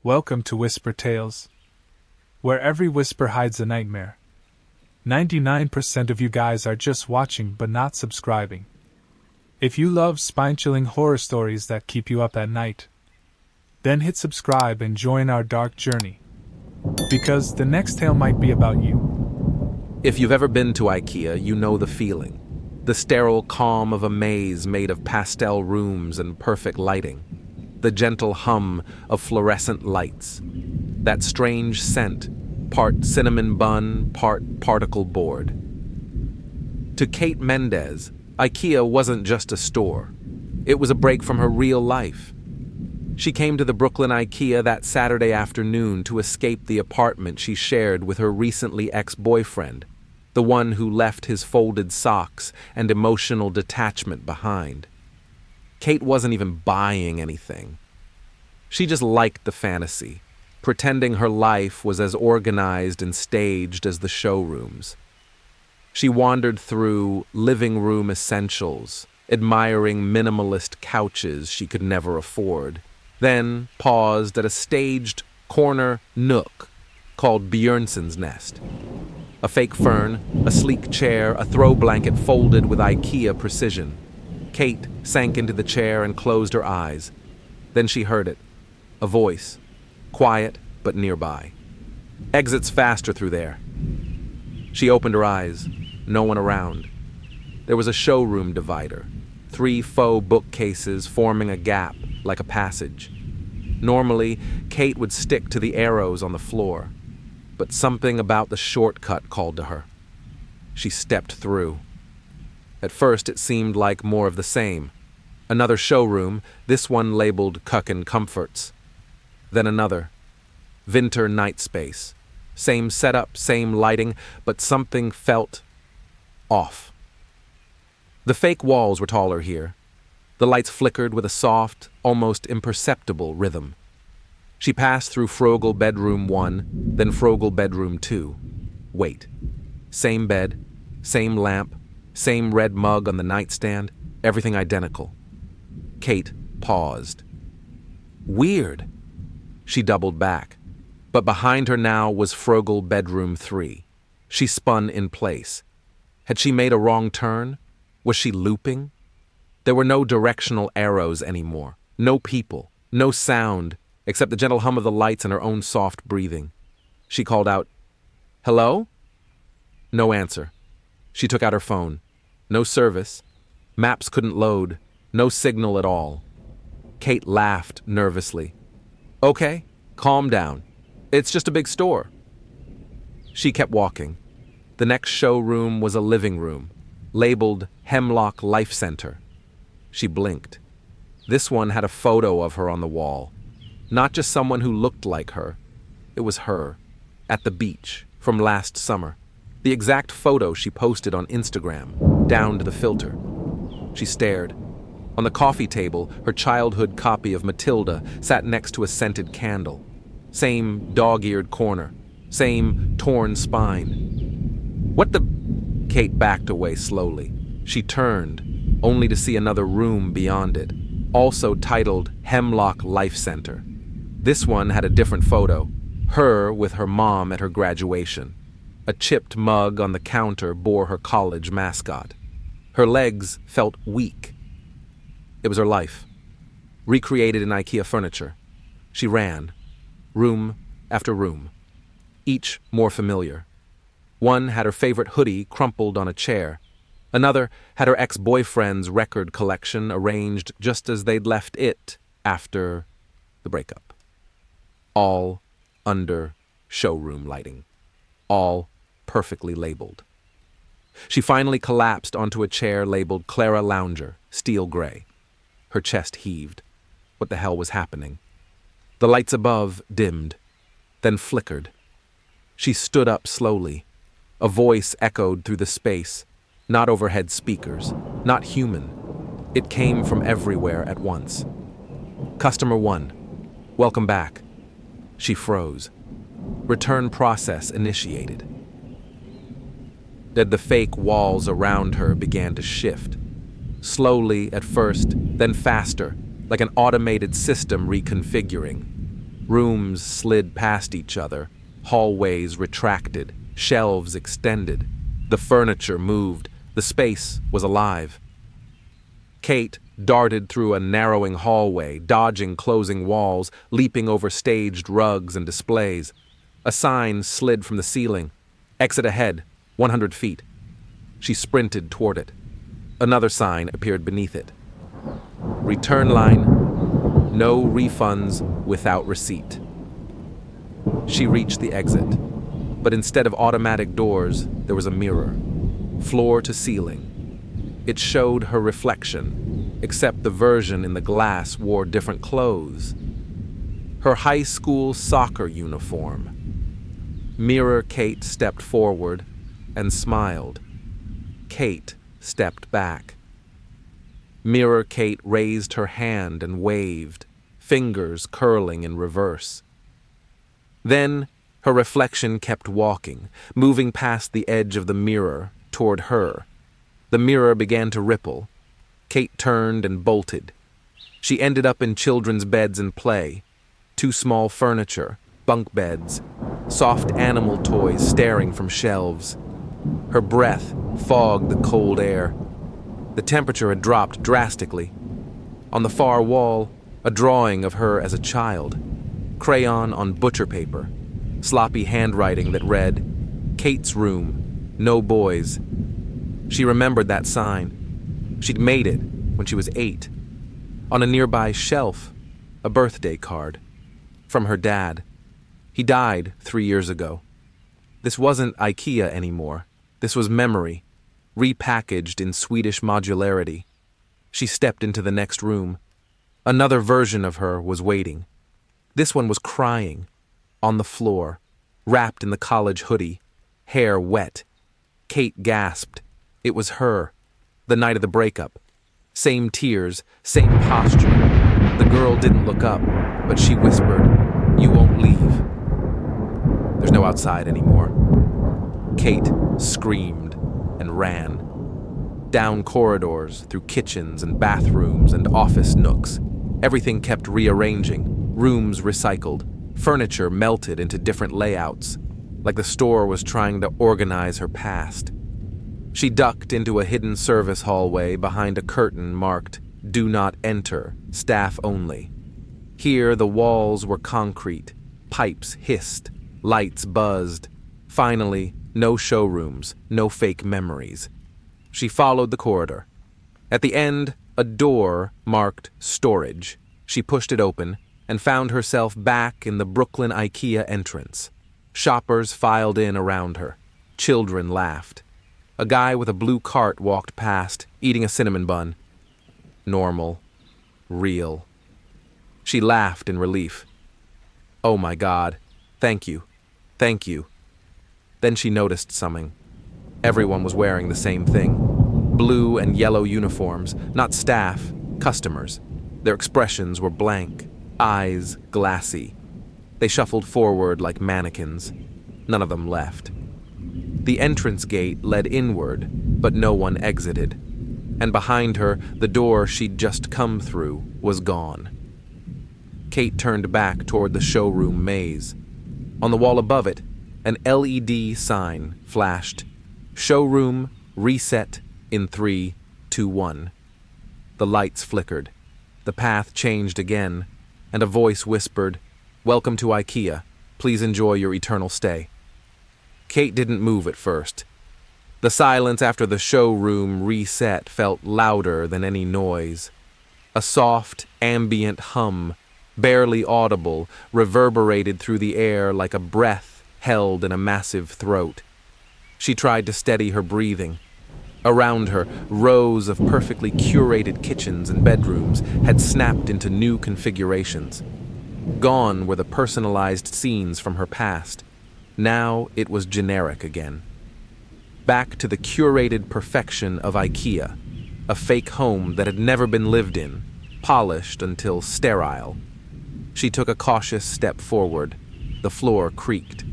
Welcome to Whisper Tales, where every whisper hides a nightmare. 99% of you guys are just watching but not subscribing. If you love spine-chilling horror stories that keep you up at night, then hit subscribe and join our dark journey, because the next tale might be about you. If you've ever been to IKEA, you know the feeling. The sterile calm of a maze made of pastel rooms and perfect lighting. The gentle hum of fluorescent lights. That strange scent, part cinnamon bun, part particle board. To Kate Mendez, IKEA wasn't just a store. It was a break from her real life. She came to the Brooklyn IKEA that Saturday afternoon to escape the apartment she shared with her recently ex-boyfriend, the one who left his folded socks and emotional detachment behind. Kate wasn't even buying anything. She just liked the fantasy, pretending her life was as organized and staged as the showrooms. She wandered through living room essentials, admiring minimalist couches she could never afford, then paused at a staged corner nook called Björnson's Nest. A fake fern, a sleek chair, a throw blanket folded with IKEA precision. Kate sank into the chair and closed her eyes. Then she heard it. A voice. Quiet, but nearby. Exits faster through there. She opened her eyes. No one around. There was a showroom divider. 3 faux bookcases forming a gap, like a passage. Normally, Kate would stick to the arrows on the floor, but something about the shortcut called to her. She stepped through. At first, it seemed like more of the same. Another showroom, this one labeled Kuckin Comforts. Then another. Winter Night Space. Same setup, same lighting, but something felt off. The fake walls were taller here. The lights flickered with a soft, almost imperceptible rhythm. She passed through Frogel Bedroom 1, then Frogel Bedroom 2. Wait. Same bed, same lamp, same red mug on the nightstand, everything identical. Kate paused. Weird. She doubled back. But behind her now was Frogel Bedroom 3. She spun in place. Had she made a wrong turn? Was she looping? There were no directional arrows anymore. No people. No sound, except the gentle hum of the lights and her own soft breathing. She called out, "Hello?" No answer. She took out her phone. No service. Maps couldn't load. No signal at all. Kate laughed nervously. "Okay, calm down. It's just a big store." She kept walking. The next showroom was a living room, labeled Hemlock Life Center. She blinked. This one had a photo of her on the wall. Not just someone who looked like her. It was her, at the beach, from last summer. The exact photo she posted on Instagram, down to the filter. She stared. On the coffee table, her childhood copy of Matilda sat next to a scented candle. Same dog-eared corner. Same torn spine. What the... Kate backed away slowly. She turned, only to see another room beyond it, also titled Hemlock Life Center. This one had a different photo, her with her mom at her graduation. A chipped mug on the counter bore her college mascot. Her legs felt weak. It was her life, recreated in IKEA furniture. She ran, room after room, each more familiar. One had her favorite hoodie crumpled on a chair. Another had her ex-boyfriend's record collection arranged just as they'd left it after the breakup. All under showroom lighting. All perfectly labeled. She finally collapsed onto a chair labeled Clara Lounger, steel gray. Her chest heaved. What the hell was happening? The lights above dimmed, then flickered. She stood up slowly. A voice echoed through the space, not overhead speakers, not human. It came from everywhere at once. "Customer 1, welcome back." She froze. Return process initiated. Then the fake walls around her began to shift. Slowly at first, then faster, like an automated system reconfiguring. Rooms slid past each other, hallways retracted, shelves extended. The furniture moved, the space was alive. Kate darted through a narrowing hallway, dodging closing walls, leaping over staged rugs and displays. A sign slid from the ceiling. Exit ahead, 100 feet. She sprinted toward it. Another sign appeared beneath it. Return line, no refunds without receipt. She reached the exit, but instead of automatic doors, there was a mirror, floor to ceiling. It showed her reflection, except the version in the glass wore different clothes. Her high school soccer uniform. Mirror Kate stepped forward and smiled. Kate stepped back. Mirror Kate raised her hand and waved, fingers curling in reverse. Then her reflection kept walking, moving past the edge of the mirror toward her. The mirror began to ripple. Kate turned and bolted. She ended up in children's beds and play. Too small furniture, bunk beds, soft animal toys staring from shelves. Her breath fogged the cold air. The temperature had dropped drastically. On the far wall, a drawing of her as a child. Crayon on butcher paper. Sloppy handwriting that read, "Kate's room, no boys." She remembered that sign. She'd made it when she was 8. On a nearby shelf, a birthday card. From her dad. He died 3 years ago. This wasn't IKEA anymore. This was memory, repackaged in Swedish modularity. She stepped into the next room. Another version of her was waiting. This one was crying, on the floor, wrapped in the college hoodie, hair wet. Kate gasped. It was her, the night of the breakup. Same tears, same posture. The girl didn't look up, but she whispered, "You won't leave." There's no outside anymore. Kate screamed and ran. Down corridors, through kitchens and bathrooms and office nooks. Everything kept rearranging, rooms recycled, furniture melted into different layouts, like the store was trying to organize her past. She ducked into a hidden service hallway behind a curtain marked, "Do not enter, staff only." Here the walls were concrete, pipes hissed, lights buzzed. Finally, no showrooms, no fake memories. She followed the corridor. At the end, a door marked storage. She pushed it open and found herself back in the Brooklyn IKEA entrance. Shoppers filed in around her. Children laughed. A guy with a blue cart walked past, eating a cinnamon bun. Normal. Real. She laughed in relief. Oh my God. Thank you. Thank you. Then she noticed something. Everyone was wearing the same thing. Blue and yellow uniforms, not staff, customers. Their expressions were blank, eyes glassy. They shuffled forward like mannequins. None of them left. The entrance gate led inward, but no one exited. And behind her, the door she'd just come through was gone. Kate turned back toward the showroom maze. On the wall above it, an LED sign flashed. Showroom reset in 3, 2, 1. The lights flickered. The path changed again, and a voice whispered, "Welcome to IKEA. Please enjoy your eternal stay." Kate didn't move at first. The silence after the showroom reset felt louder than any noise. A soft, ambient hum, barely audible, reverberated through the air like a breath held in a massive throat. She tried to steady her breathing. Around her, rows of perfectly curated kitchens and bedrooms had snapped into new configurations. Gone were the personalized scenes from her past. Now it was generic again. Back to the curated perfection of IKEA, a fake home that had never been lived in, polished until sterile. She took a cautious step forward. The floor creaked.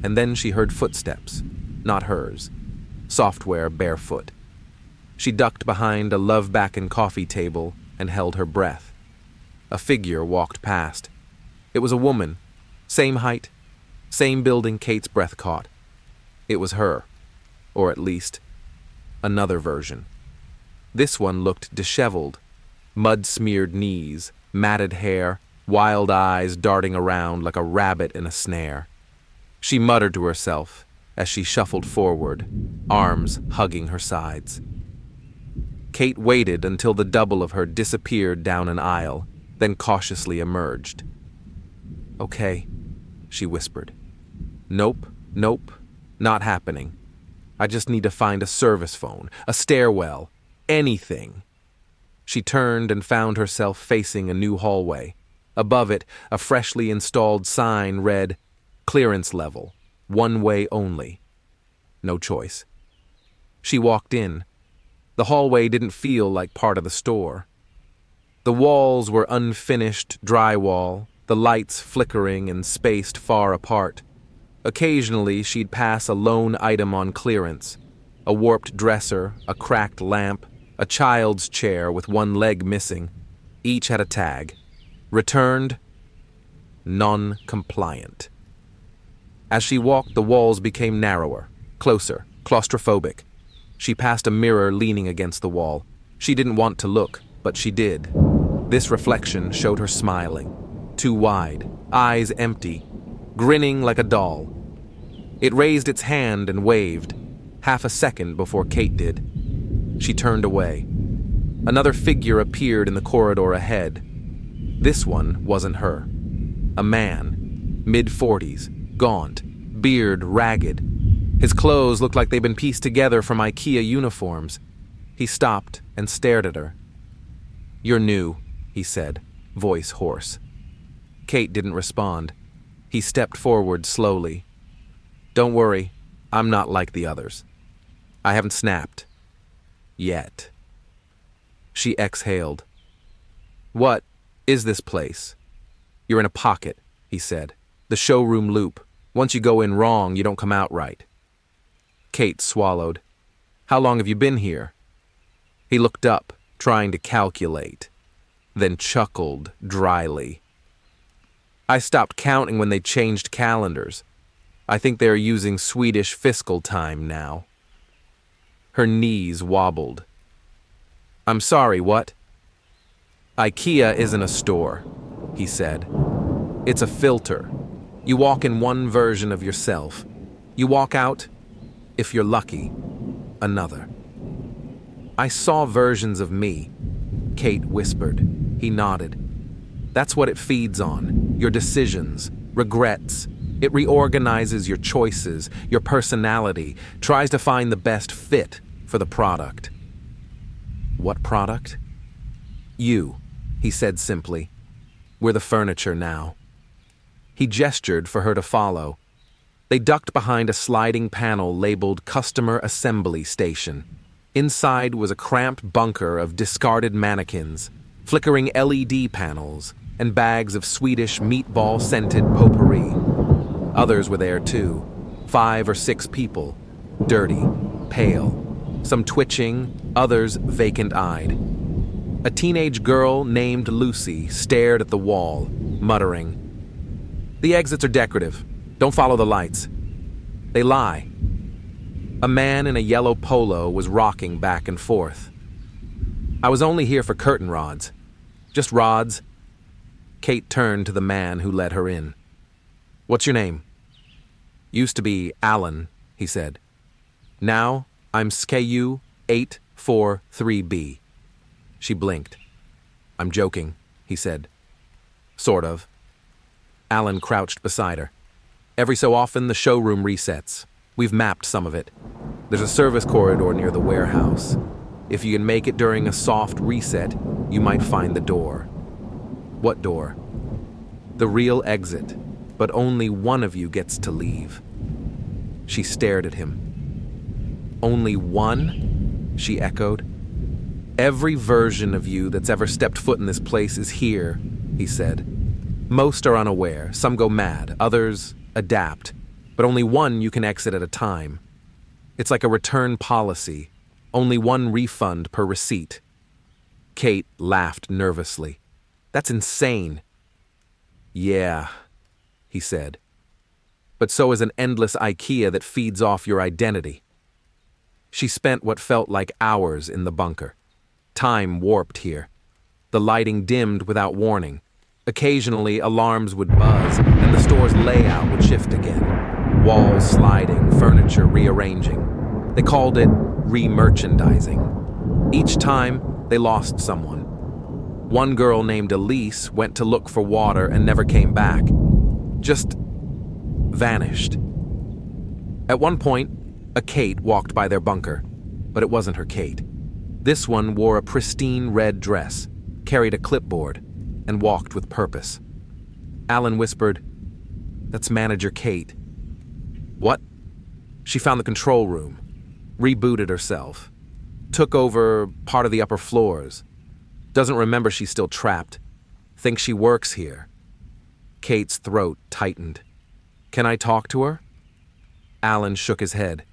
And then she heard footsteps, not hers. Software barefoot. She ducked behind a love-back and coffee table and held her breath. A figure walked past. It was a woman. Same height, same building Kate's breath caught. It was her, or at least another version. This one looked disheveled, mud-smeared knees, matted hair, wild eyes darting around like a rabbit in a snare. She muttered to herself as she shuffled forward, arms hugging her sides. Kate waited until the double of her disappeared down an aisle, then cautiously emerged. "Okay," she whispered. Nope, not happening. I just need to find a service phone, a stairwell, anything." She turned and found herself facing a new hallway. Above it, a freshly installed sign read, "Clearance level, one way only." No choice. She walked in. The hallway didn't feel like part of the store. The walls were unfinished drywall, the lights flickering and spaced far apart. Occasionally, she'd pass a lone item on clearance, a warped dresser, a cracked lamp, a child's chair with one leg missing. Each had a tag. Returned, non-compliant. As she walked, the walls became narrower, closer, claustrophobic. She passed a mirror leaning against the wall. She didn't want to look, but she did. This reflection showed her smiling, too wide, eyes empty, grinning like a doll. It raised its hand and waved, half a second before Kate did. She turned away. Another figure appeared in the corridor ahead. This one wasn't her. A man, mid-40s, gaunt, beard ragged. His clothes looked like they'd been pieced together from IKEA uniforms. He stopped and stared at her. "You're new," he said, voice hoarse. Kate didn't respond. He stepped forward slowly. "Don't worry, I'm not like the others. I haven't snapped. Yet." She exhaled. "What is this place?" "You're in a pocket," he said. "The showroom loop. Once you go in wrong, you don't come out right." Kate swallowed. "How long have you been here?" He looked up, trying to calculate, then chuckled dryly. "I stopped counting when they changed calendars. I think they are using Swedish fiscal time now." Her knees wobbled. "I'm sorry, what?" "IKEA isn't a store," he said. "It's a filter. You walk in one version of yourself. You walk out, if you're lucky, another." "I saw versions of me," Kate whispered. He nodded. "That's what it feeds on, your decisions, regrets. It reorganizes your choices, your personality, tries to find the best fit for the product." "What product?" "You," he said simply. "We're the furniture now." He gestured for her to follow. They ducked behind a sliding panel labeled Customer Assembly Station. Inside was a cramped bunker of discarded mannequins, flickering LED panels, and bags of Swedish meatball-scented potpourri. Others were there too, 5 or 6 people, dirty, pale, some twitching, others vacant-eyed. A teenage girl named Lucy stared at the wall, muttering, "The exits are decorative. Don't follow the lights." They lie. A man in a yellow polo was rocking back and forth. "I was only here for curtain rods. Just rods." Kate turned to the man who let her in. "What's your name?" "Used to be Alan," he said. "Now I'm SKU 843B. She blinked. "I'm joking," he said. "Sort of." Alan crouched beside her. "Every so often the showroom resets. We've mapped some of it. There's a service corridor near the warehouse. If you can make it during a soft reset, you might find the door." "What door?" "The real exit, but only one of you gets to leave." She stared at him. "Only one?" she echoed. "Every version of you that's ever stepped foot in this place is here," he said. "Most are unaware, some go mad, others adapt, but only one you can exit at a time. It's like a return policy, only one refund per receipt." Kate laughed nervously. "That's insane." Yeah, he said. But so is an endless IKEA that feeds off your identity. She spent what felt like hours in the bunker. Time warped here. The lighting dimmed without warning. Occasionally, alarms would buzz, and the store's layout would shift again. Walls sliding, furniture rearranging. They called it re-merchandising. Each time, they lost someone. One girl named Elise went to look for water and never came back. Just vanished. At one point, a Kate walked by their bunker, but it wasn't her Kate. This one wore a pristine red dress, carried a clipboard, and walked with purpose. Alan whispered, "That's Manager Kate." What? She found the control room, rebooted herself, took over part of the upper floors. Doesn't remember she's still trapped. Thinks she works here. Kate's throat tightened. "Can I talk to her?" Alan shook his head.